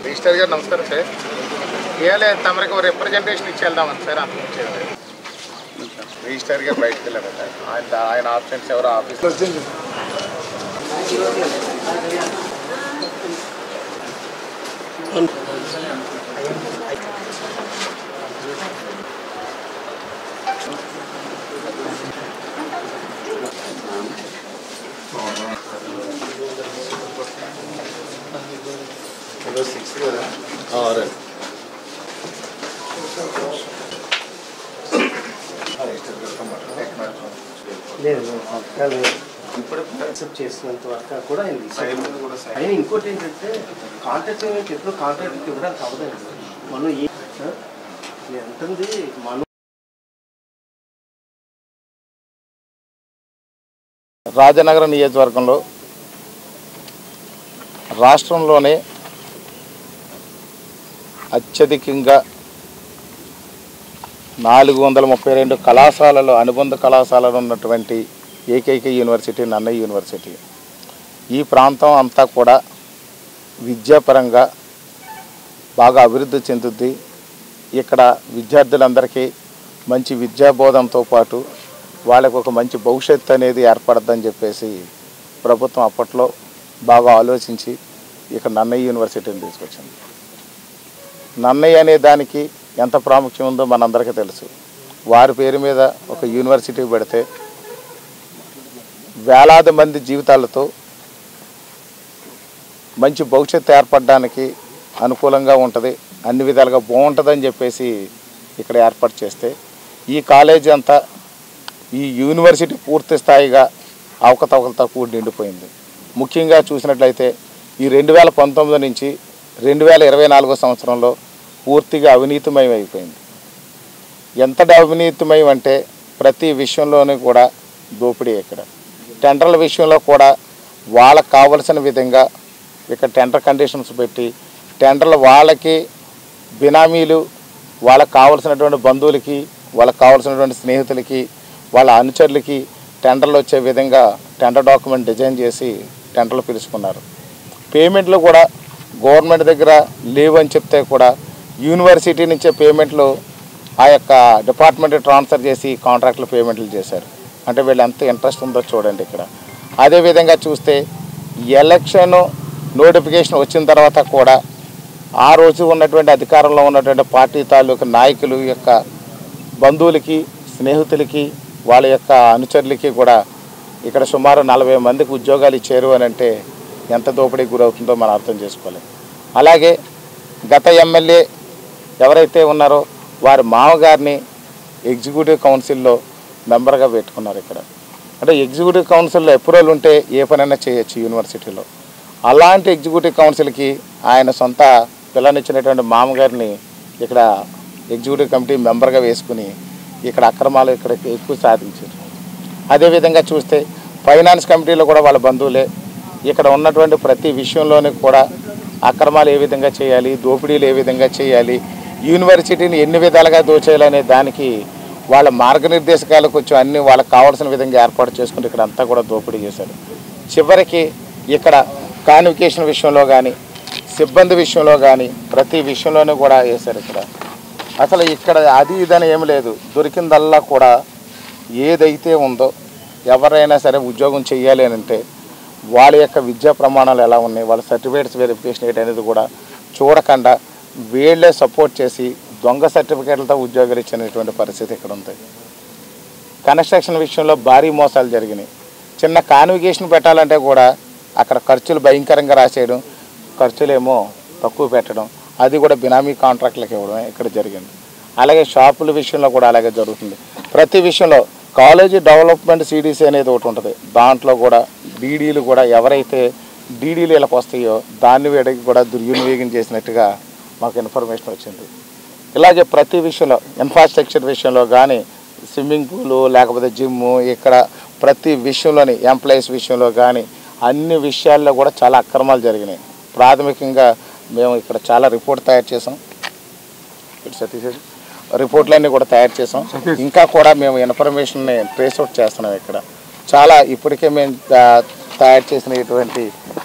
Register గారు నమస్కారం sir. ఇవాళ తమరికి రిప్రజెంటేషన్ ఇచ్చి వెళ్దామని సార్ అనుకుంటారు. రిజిస్టర్ గారు బయటకు వెళ్ళారు సార్. ఆయన ఆప్షన్స్ ఎవరో ఆఫీస్లో లేదు ఇప్పుడు యాక్సెప్ట్ చేసినంత వరకు కూడా ఆయన ఇంకోటి ఏంటంటే కాంట్రాక్ట్ పేమెంట్ ఎప్పుడు కాంట్రాక్ట్ ఇవ్వడానికి అవ్వదండి. మనం ఎంతంది మనం రాజనగరం నియోజకవర్గంలో రాష్ట్రంలోనే అత్యధికంగా 432 కళాశాలలో అనుబంధ కళాశాలలు ఉన్నటువంటి ఏకైక యూనివర్సిటీ నన్నయ్య యూనివర్సిటీ. ఈ ప్రాంతం అంతా కూడా విద్యాపరంగా బాగా అభివృద్ధి చెందుద్ది. ఇక్కడ విద్యార్థులందరికీ మంచి విద్యాబోధంతో పాటు వాళ్ళకు ఒక మంచి భవిష్యత్తు అనేది ఏర్పడద్దని చెప్పేసి ప్రభుత్వం అప్పట్లో బాగా ఆలోచించి ఇక్కడ నన్నయ్య యూనివర్సిటీని తీసుకొచ్చింది. నన్నయ్య అనే దానికి ఎంత ప్రాముఖ్యం ఉందో మనందరికీ తెలుసు. వారి పేరు మీద ఒక యూనివర్సిటీ పెడితే వేలాది మంది జీవితాలతో మంచి భవిష్యత్తు ఏర్పడడానికి అనుకూలంగా ఉంటుంది, అన్ని విధాలుగా బాగుంటుందని చెప్పేసి ఇక్కడ ఏర్పాటు చేస్తే ఈ కాలేజీ అంతా ఈ యూనివర్సిటీ పూర్తి స్థాయిగా అవకతవకలతో కూడి నిండిపోయింది. ముఖ్యంగా చూసినట్లయితే ఈ 2019 నుంచి 2024 సంవత్సరంలో పూర్తిగా అవినీతిమయం అయిపోయింది. ఎంతటి అవినీతిమయం అంటే ప్రతి విషయంలోనూ కూడా దోపిడీ. ఇక్కడ టెండర్ల విషయంలో కూడా వాళ్ళకు కావలసిన విధంగా ఇక్కడ టెండర్ కండిషన్స్ పెట్టి టెండర్లు వాళ్ళకి బినామీలు వాళ్ళకు కావలసినటువంటి బంధువులకి వాళ్ళకు కావలసినటువంటి స్నేహితులకి వాళ్ళ అనుచరులకి టెండర్లు వచ్చే విధంగా టెండర్ డాక్యుమెంట్ డిజైన్ చేసి టెండర్లు పిలుచుకున్నారు. పేమెంట్లు కూడా గవర్నమెంట్ దగ్గర లేవని చెప్తే కూడా యూనివర్సిటీ నుంచే పేమెంట్లు ఆ యొక్క డిపార్ట్మెంట్ ట్రాన్స్ఫర్ చేసి కాంట్రాక్టులు పేమెంట్లు చేశారు. అంటే వీళ్ళు ఎంత ఇంట్రెస్ట్ ఉందో చూడండి ఇక్కడ. అదేవిధంగా చూస్తే ఎలక్షన్ నోటిఫికేషన్ వచ్చిన తర్వాత కూడా ఆ రోజు ఉన్నటువంటి అధికారంలో ఉన్నటువంటి పార్టీ తాలూకు నాయకులు యొక్క బంధువులకి స్నేహితులకి వాళ్ళ యొక్క అనుచరులకి కూడా ఇక్కడ సుమారు 40 మందికి ఉద్యోగాలు ఇచ్చారు అని అంటే ఎంత దోపిడీకి గురవుతుందో మనం అర్థం చేసుకోవాలి. అలాగే గత ఎమ్మెల్యే ఎవరైతే ఉన్నారో వారి మామగారిని ఎగ్జిక్యూటివ్ కౌన్సిల్లో మెంబర్గా పెట్టుకున్నారు. ఇక్కడ అంటే ఎగ్జిక్యూటివ్ కౌన్సిల్లో అప్రూవల్ ఉంటే ఏ పనైనా చేయొచ్చు యూనివర్సిటీలో. అలాంటి ఎగ్జిక్యూటివ్ కౌన్సిల్కి ఆయన సొంత పిల్లనిచ్చినటువంటి మామగారిని ఇక్కడ ఎగ్జిక్యూటివ్ కమిటీ మెంబర్గా వేసుకుని ఇక్కడ అక్రమాలు ఇక్కడ ఎక్కువ సాధించారు. అదేవిధంగా చూస్తే ఫైనాన్స్ కమిటీలో కూడా వాళ్ళ బంధువులే. ఇక్కడ ఉన్నటువంటి ప్రతి విషయంలోనూ కూడా అక్రమాలు ఏ విధంగా చేయాలి, దోపిడీలు ఏ విధంగా చేయాలి, యూనివర్సిటీని ఎన్ని విధాలుగా దోచేయాలనే దానికి వాళ్ళ మార్గనిర్దేశకాలు కొంచెం అన్నీ వాళ్ళకి కావాల్సిన విధంగా ఏర్పాటు చేసుకుని ఇక్కడ అంతా కూడా దోపిడీ చేశారు. చివరికి ఇక్కడ కాన్వికేషన్ విషయంలో కానీ సిబ్బంది విషయంలో కానీ ప్రతి విషయంలోనూ కూడా వేశారు. ఇక్కడ అసలు ఇక్కడ అది ఇదని ఏమి లేదు, దొరికిందల్లా కూడా ఏదైతే ఉందో ఎవరైనా సరే ఉద్యోగం చేయాలి అని అంటే వాళ్ళ యొక్క విద్యా ప్రమాణాలు ఎలా ఉన్నాయి, వాళ్ళ సర్టిఫికేట్స్ వెరిఫికేషన్ ఏంటి అనేది కూడా చూడకుండా వీళ్ళే సపోర్ట్ చేసి దొంగ సర్టిఫికేట్లతో ఉద్యోగాలు ఇచ్చినటువంటి పరిస్థితి ఇక్కడ ఉంది. కన్స్ట్రక్షన్ విషయంలో భారీ మోసాలు జరిగినాయి. చిన్న కాన్వికేషన్ పెట్టాలంటే కూడా అక్కడ ఖర్చులు భయంకరంగా రాసేయడం, ఖర్చులేమో తక్కువ పెట్టడం, అది కూడా బినామీ కాంట్రాక్ట్లకు ఇవ్వడం ఇక్కడ జరిగింది. అలాగే షాపుల విషయంలో కూడా అలాగే జరుగుతుంది. ప్రతి విషయంలో కాలేజీ డెవలప్మెంట్ సిడిసి అనేది ఒకటి ఉంటుంది, దాంట్లో కూడా డీడీలు కూడా ఎవరైతే డీడీలు వీళ్ళకి వస్తాయో దాన్ని వీడికి కూడా దుర్వినియోగం చేసినట్టుగా మాకు ఇన్ఫర్మేషన్ వచ్చింది. ఇలాగే ప్రతి విషయంలో ఇన్ఫ్రాస్ట్రక్చర్ విషయంలో కానీ స్విమ్మింగ్ పూలు లేకపోతే జిమ్ము ఇక్కడ ప్రతి విషయంలోని ఎంప్లాయీస్ విషయంలో కానీ అన్ని విషయాల్లో కూడా చాలా అక్రమాలు జరిగినాయి. ప్రాథమికంగా మేము ఇక్కడ చాలా రిపోర్ట్ తయారు చేసాం. రిపోర్ట్లన్నీ కూడా తయారు చేసాం. ఇంకా కూడా మేము ఇన్ఫర్మేషన్ని ట్రేస్ అవుట్ చేస్తున్నాం. ఇక్కడ చాలా ఇప్పటికే మేము తయారు చేసిన ఇటువంటి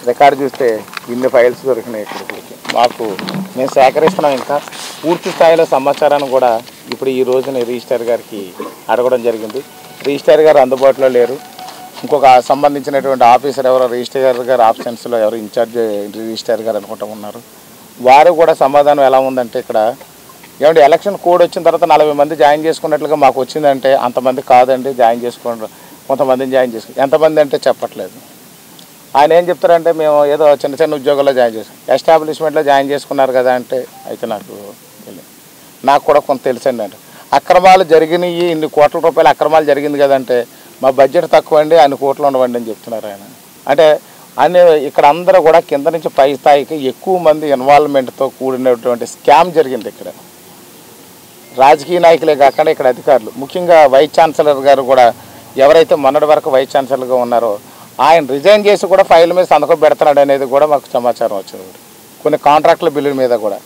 రికార్డు చూస్తే ఇన్ని ఫైల్స్ దొరికినాయి. ఇక్కడికి మాకు మేము సేకరిస్తున్నాం. ఇంకా పూర్తి స్థాయిలో సమాచారాన్ని కూడా ఇప్పుడు ఈ రోజున రిజిస్ట్రార్ గారికి అడగడం జరిగింది. రిజిస్ట్రార్ గారు అందుబాటులో లేరు. ఇంకొక సంబంధించినటువంటి ఆఫీసర్ ఎవరో రిజిస్ట్రార్ గారు ఆప్షన్స్లో ఎవరు ఇన్ఛార్జ్ రిజిస్ట్రార్ గారు అనుకుంటా ఉన్నారు. వారు కూడా సమాధానం ఎలా ఉందంటే ఇక్కడ ఏమంటే ఎలక్షన్ కోడ్ వచ్చిన తర్వాత 40 మంది జాయిన్ చేసుకున్నట్లుగా మాకు వచ్చిందంటే అంతమంది కాదండి, జాయిన్ చేసుకోండి, కొంతమందిని జాయిన్ చేసుకోండి. ఎంతమంది అంటే చెప్పట్లేదు. ఆయన ఏం చెప్తారంటే మేము ఏదో చిన్న చిన్న ఉద్యోగాల్లో జాయిన్ చేసాం, ఎస్టాబ్లిష్మెంట్లో జాయిన్ చేసుకున్నారు కదా అంటే అయితే నాకు కూడా కొంత తెలుసండి అంటే అక్రమాలు జరిగినాయి, ఇన్ని కోట్ల రూపాయల అక్రమాలు జరిగింది కదంటే మా బడ్జెట్ తక్కువ అండి, అన్ని కోట్లు ఉండవండి అని చెప్తున్నారు ఆయన. అంటే అన్ని ఇక్కడ అందరూ కూడా కింద నుంచి పై స్థాయికి ఎక్కువ మంది ఇన్వాల్వ్మెంట్తో కూడినటువంటి స్కామ్ జరిగింది. ఇక్కడ రాజకీయ నాయకులే కాకుండా ఇక్కడ అధికారులు, ముఖ్యంగా వైస్ ఛాన్సలర్ గారు కూడా ఎవరైతే మొన్నటి వరకు వైస్ ఛాన్సలర్గా ఉన్నారో ఆయన రిజైన్ చేసి కూడా ఫైల్ మీద సంతకం పెడుతున్నాడు అనేది కూడా మాకు సమాచారం వచ్చింది. కొన్ని కాంట్రాక్టుల బిల్లుల మీద కూడా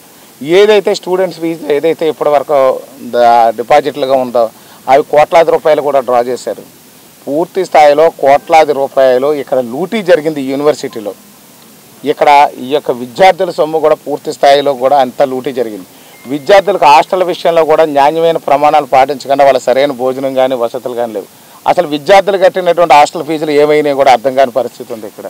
ఏదైతే స్టూడెంట్స్ ఫీజు ఏదైతే ఇప్పటి వరకు డిపాజిట్లుగా ఉందో అవి కోట్లాది రూపాయలు కూడా డ్రా చేశారు. పూర్తి స్థాయిలో కోట్లాది రూపాయలు ఇక్కడ లూటీ జరిగింది యూనివర్సిటీలో. ఇక్కడ ఈ యొక్క విద్యార్థుల సొమ్ము కూడా పూర్తి స్థాయిలో కూడా అంత లూటీ జరిగింది. విద్యార్థులకు హాస్టల్ విషయంలో కూడా నాణ్యమైన ప్రమాణాలు పాటించకుండా వాళ్ళ సరైన భోజనం కానీ వసతులు కానీ లేవు. అసలు విద్యార్థులు కట్టినటువంటి హాస్టల్ ఫీజులు ఏమైనా కూడా అర్థం కాని పరిస్థితి ఉంది. ఇక్కడ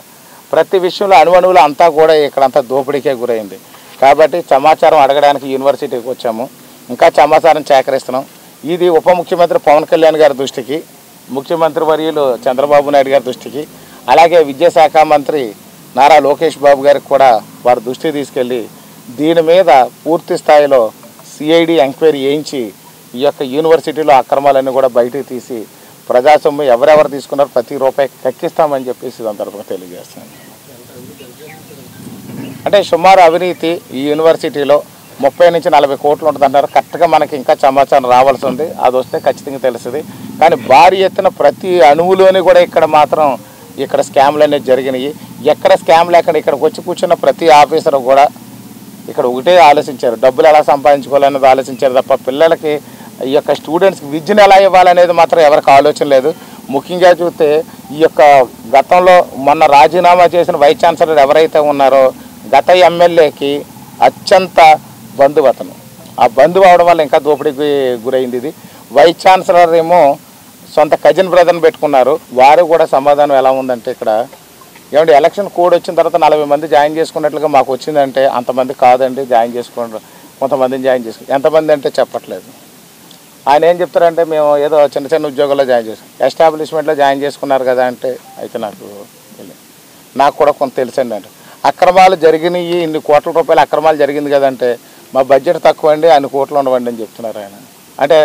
ప్రతి విషయంలో అణువణువులు అంతా కూడా ఇక్కడంతా దోపిడీకే గురైంది. కాబట్టి సమాచారం అడగడానికి యూనివర్సిటీకి వచ్చాము. ఇంకా సమాచారం సేకరిస్తున్నాం. ఇది ఉప ముఖ్యమంత్రి పవన్ కళ్యాణ్ గారి దృష్టికి, ముఖ్యమంత్రి వర్యులు చంద్రబాబు నాయుడు గారి దృష్టికి, అలాగే విద్యాశాఖ మంత్రి నారా లోకేష్ బాబు గారికి కూడా వారి దృష్టికి తీసుకెళ్ళి దీని మీద పూర్తి స్థాయిలో సిఐడి ఎంక్వైరీ చేయించి ఈ యొక్క యూనివర్సిటీలో అక్రమాలన్నీ కూడా బయటికి తీసి ప్రజాసొమ్ము ఎవరెవరు తీసుకున్నారో ప్రతి రూపాయి కక్కిస్తామని చెప్పేసి సందర్భంగా తెలియజేస్తాను. అంటే సుమారు అవినీతి ఈ యూనివర్సిటీలో 30 నుంచి 40 కోట్లు ఉంటుందంటారు. కరెక్ట్గా మనకి ఇంకా సమాచారం రావాల్సి ఉంది. అది వస్తే ఖచ్చితంగా తెలుస్తుంది. కానీ భారీ ఎత్తున ప్రతి అణువులోని కూడా ఇక్కడ మాత్రం ఇక్కడ స్కామ్లు అనేవి జరిగినాయి. ఎక్కడ స్కామ్ లేకుండా ఇక్కడికి వచ్చి కూర్చున్న ప్రతి ఆఫీసర్ కూడా ఇక్కడ ఒకటే ఆలోచించారు, డబ్బులు ఎలా సంపాదించుకోవాలనేది ఆలోచించారు తప్ప పిల్లలకి ఈ యొక్క స్టూడెంట్స్కి విద్యను ఎలా ఇవ్వాలనేది మాత్రం ఎవరికి ఆలోచన లేదు. ముఖ్యంగా చూస్తే ఈ యొక్క గతంలో మొన్న రాజీనామా చేసిన వైస్ ఛాన్సలర్ ఎవరైతే ఉన్నారో గత ఎమ్మెల్యేకి అత్యంత బంధువు అతను. ఆ బంధువు అవడం వల్ల ఇంకా దోపిడీకి గురైంది. ఇది వైస్ ఛాన్సలర్ ఏమో సొంత కజిన్ బ్రదర్ని పెట్టుకున్నారు. వారు కూడా సమాధానం ఎలా ఉందంటే ఇక్కడ ఏమంటే ఎలక్షన్ కోడ్ వచ్చిన తర్వాత 40 మంది జాయిన్ చేసుకున్నట్లుగా మాకు వచ్చిందంటే అంతమంది కాదండి, జాయిన్ చేసుకోండి, కొంతమందిని జాయిన్ చేసుకోండి. ఎంతమంది అంటే చెప్పట్లేదు. ఆయన ఏం చెప్తారంటే మేము ఏదో చిన్న చిన్న ఉద్యోగాల్లో జాయిన్ చేసాం, ఎస్టాబ్లిష్మెంట్లో జాయిన్ చేసుకున్నారు కదా అంటే అయితే నాకు కూడా కొంత తెలుసండి అంటే అక్రమాలు జరిగినాయి, ఇన్ని కోట్ల రూపాయల అక్రమాలు జరిగింది కదంటే మా బడ్జెట్ తక్కువ అండి, అన్ని కోట్లు ఉండవండి అని చెప్తున్నారు ఆయన. అంటే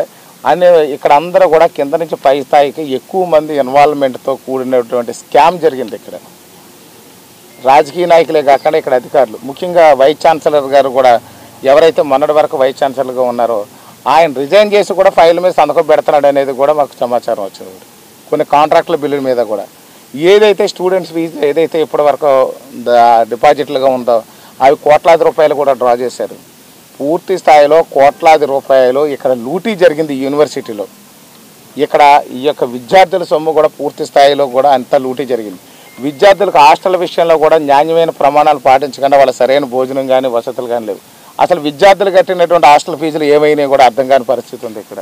అన్ని ఇక్కడ అందరూ కూడా కింద నుంచి పై స్థాయికి ఎక్కువ మంది ఇన్వాల్వ్మెంట్తో కూడినటువంటి స్కామ్ జరిగింది. ఇక్కడ రాజకీయ నాయకులే కాకుండా ఇక్కడ అధికారులు, ముఖ్యంగా వైస్ ఛాన్సలర్ గారు కూడా ఎవరైతే మొన్నటి వరకు వైస్ ఛాన్సలర్గా ఉన్నారో ఆయన రిజైన్ చేసి కూడా ఫైల్ మీద సంతకం పెడుతున్నాడు అనేది కూడా మాకు సమాచారం వచ్చింది. కొన్ని కాంట్రాక్టుల బిల్లుల మీద కూడా ఏదైతే స్టూడెంట్స్ ఫీజు ఏదైతే ఇప్పటి వరకు డిపాజిట్లుగా ఉందో అవి కోట్లాది రూపాయలు కూడా డ్రా చేశారు. పూర్తి స్థాయిలో కోట్లాది రూపాయలు ఇక్కడ లూటీ జరిగింది యూనివర్సిటీలో. ఇక్కడ ఈ యొక్క విద్యార్థుల సొమ్ము కూడా పూర్తి స్థాయిలో కూడా అంత లూటీ జరిగింది. విద్యార్థులకు హాస్టల్ విషయంలో కూడా నాణ్యమైన ప్రమాణాలు పాటించకుండా వాళ్ళ సరైన భోజనం కానీ వసతులు కానీ లేవు. అసలు విద్యార్థులు కట్టినటువంటి హాస్టల్ ఫీజులు ఏమైనా కూడా అర్థం కాని పరిస్థితి ఉంది. ఇక్కడ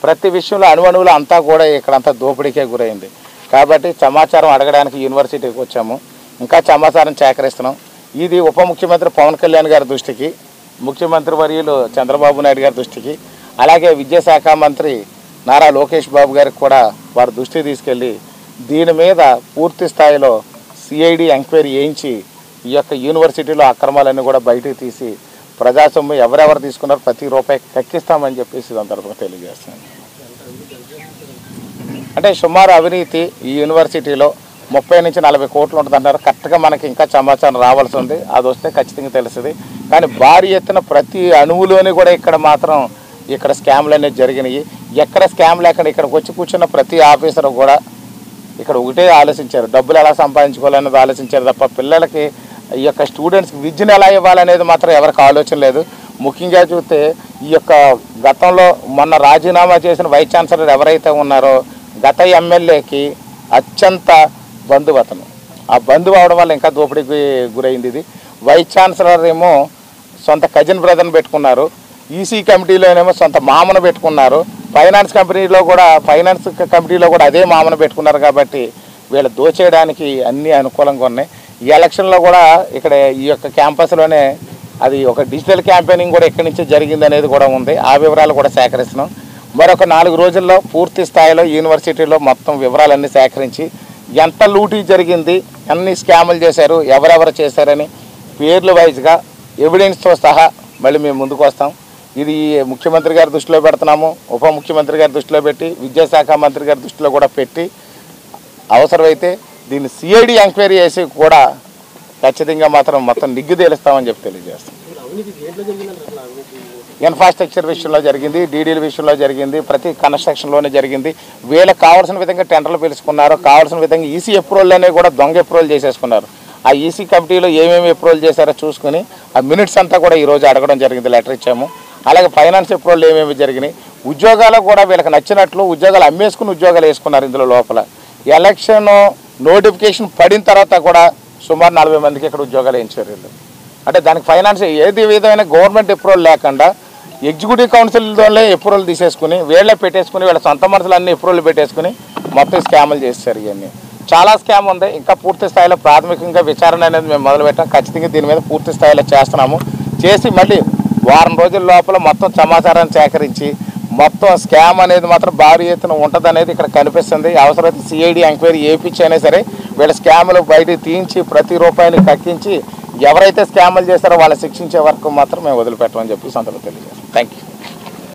ప్రతి విషయంలో అణువణువులు అంతా కూడా ఇక్కడంతా దోపిడీకే గురైంది. కాబట్టి సమాచారం అడగడానికి యూనివర్సిటీకి వచ్చాము. ఇంకా సమాచారం సేకరిస్తున్నాం. ఇది ఉప ముఖ్యమంత్రి పవన్ కళ్యాణ్ గారి దృష్టికి, ముఖ్యమంత్రి వర్యులు చంద్రబాబు నాయుడు గారి దృష్టికి, అలాగే విద్యాశాఖ మంత్రి నారా లోకేష్ బాబు గారికి కూడా వారి దృష్టికి తీసుకెళ్ళి దీని మీద పూర్తి స్థాయిలో సిఐడి ఎంక్వైరీ చేయించి ఈ యొక్క యూనివర్సిటీలో అక్రమాలన్నీ కూడా బయటికి తీసి ప్రజాసొమ్ము ఎవరెవరు తీసుకున్నారో ప్రతి రూపాయి కక్కిస్తామని చెప్పేసి సందర్భంగా తెలియజేస్తాను. అంటే సుమారు అవినీతి ఈ యూనివర్సిటీలో 30 నుంచి 40 కోట్లు ఉంటుందంటారు. కరెక్ట్గా మనకి ఇంకా సమాచారం రావాల్సి ఉంది. అది వస్తే ఖచ్చితంగా తెలుస్తుంది. కానీ భారీ ఎత్తున ప్రతి అణువులోని కూడా ఇక్కడ మాత్రం ఇక్కడ స్కామ్లు అనేవి జరిగినాయి. ఎక్కడ స్కామ్ లేకుండా ఇక్కడికి వచ్చి కూర్చున్న ప్రతి ఆఫీసర్ కూడా ఇక్కడ ఒకటే ఆలోచించారు, డబ్బులు ఎలా సంపాదించుకోవాలనేది ఆలోచించారు తప్ప పిల్లలకి ఈ యొక్క స్టూడెంట్స్కి విద్యను ఎలా ఇవ్వాలనేది మాత్రం ఎవరికి ఆలోచన లేదు. ముఖ్యంగా చూస్తే ఈ యొక్క గతంలో మొన్న రాజీనామా చేసిన వైస్ ఛాన్సలర్ ఎవరైతే ఉన్నారో గత ఎమ్మెల్యేకి అత్యంత బంధువు అతను. ఆ బంధువు అవడం వల్ల ఇంకా దోపిడీకి గురైంది ఇది. వైస్ ఛాన్సలర్ ఏమో సొంత కజిన్ బ్రదర్ని పెట్టుకున్నారు, ఈసీ కమిటీలోనేమో సొంత మామను పెట్టుకున్నారు, ఫైనాన్స్ కమిటీలో కూడా అదే మామను పెట్టుకున్నారు. కాబట్టి వీళ్ళు దోచేయడానికి అన్నీ అనుకూలంగా ఉన్నాయి. ఈ ఎలక్షన్లో కూడా ఇక్కడ ఈ యొక్క క్యాంపస్లోనే అది ఒక డిజిటల్ క్యాంపెయినింగ్ కూడా ఇక్కడి నుంచి జరిగింది అనేది కూడా ఉంది. ఆ వివరాలు కూడా సేకరిస్తున్నాం. మరొక 4 రోజుల్లో పూర్తి స్థాయిలో యూనివర్సిటీలో మొత్తం వివరాలన్నీ సేకరించి ఎంత లూటీ జరిగింది, ఎన్ని స్కాములు చేశారు, ఎవరెవరు చేశారని పేర్లు వైజ్గా ఎవిడెన్స్తో సహా మళ్ళీ మేము ముందుకు వస్తాం. ఇది ముఖ్యమంత్రి గారి దృష్టిలో పెడుతున్నాము, ఉప ముఖ్యమంత్రి గారి దృష్టిలో పెట్టి, విద్యాశాఖ మంత్రి గారి దృష్టిలో కూడా పెట్టి, అవసరమైతే దీన్ని సిఐడి ఎంక్వైరీ చేసి కూడా ఖచ్చితంగా మొత్తం నిగ్గు తేలుస్తామని చెప్పి తెలియజేస్తాం. ఇన్ఫ్రాస్ట్రక్చర్ విషయంలో జరిగింది, డీడీల విషయంలో జరిగింది, ప్రతి కన్స్ట్రక్షన్లోనే జరిగింది. వీళ్ళకి కావాల్సిన విధంగా టెండర్లు పిలుచుకున్నారు, కావాల్సిన విధంగా ఈసీ అప్రూవల్ అనేవి కూడా దొంగ అప్రూవల్ చేసేసుకున్నారు. ఆ ఈసీ కమిటీలో ఏమేమి అప్రూవల్ చేశారో చూసుకుని ఆ మినిట్స్ అంతా కూడా ఈరోజు అడగడం జరిగింది, లెటర్ ఇచ్చాము. అలాగే ఫైనాన్స్ అప్రూవల్ ఏమేమి జరిగినాయి, ఉద్యోగాలు కూడా వీళ్ళకి నచ్చినట్లు ఉద్యోగాలు అమ్మేసుకుని ఉద్యోగాలు వేసుకున్నారు. ఇందులో లోపల ఎలక్షన్ నోటిఫికేషన్ పడిన తర్వాత కూడా సుమారు 40 మందికి ఇక్కడ ఉద్యోగాలు వేయించారు వీళ్ళు. అంటే దానికి ఫైనాన్స్ ఏది విధమైన గవర్నమెంట్ అప్రూవల్ లేకుండా ఎగ్జిక్యూటివ్ కౌన్సిల్తోనే అప్రూవల్ తీసేసుకుని వీళ్ళే పెట్టేసుకుని వీళ్ళ సొంత మనుషులు అన్ని అప్రూవల్ పెట్టేసుకుని మొత్తం స్కాములు చేస్తారు. ఇవన్నీ చాలా స్కామ్ ఉంది. ఇంకా పూర్తి స్థాయిలో ప్రాథమికంగా విచారణ అనేది మేము మొదలుపెట్టాం. ఖచ్చితంగా దీని మీద పూర్తి స్థాయిలో చేస్తున్నాము. చేసి మళ్ళీ వారం రోజుల లోపల మొత్తం సమాచారాన్ని సేకరించి మొత్తం స్కామ్ అనేది మాత్రం భారీ ఎత్తున ఉంటుంది అనేది ఇక్కడ కనిపిస్తుంది. అవసరమైతే సిఐడి ఎంక్వైరీ చేయించైనా సరే వీళ్ళ స్కాములు బయటకు తీయించి ప్రతి రూపాయిని కక్కించి ఎవరైతే స్కాములు చేస్తారో వాళ్ళని శిక్షించే వరకు మాత్రం మేము వదిలిపెట్టమని చెప్పి సందర్భంగా తెలియజేస్తాం. Thank you.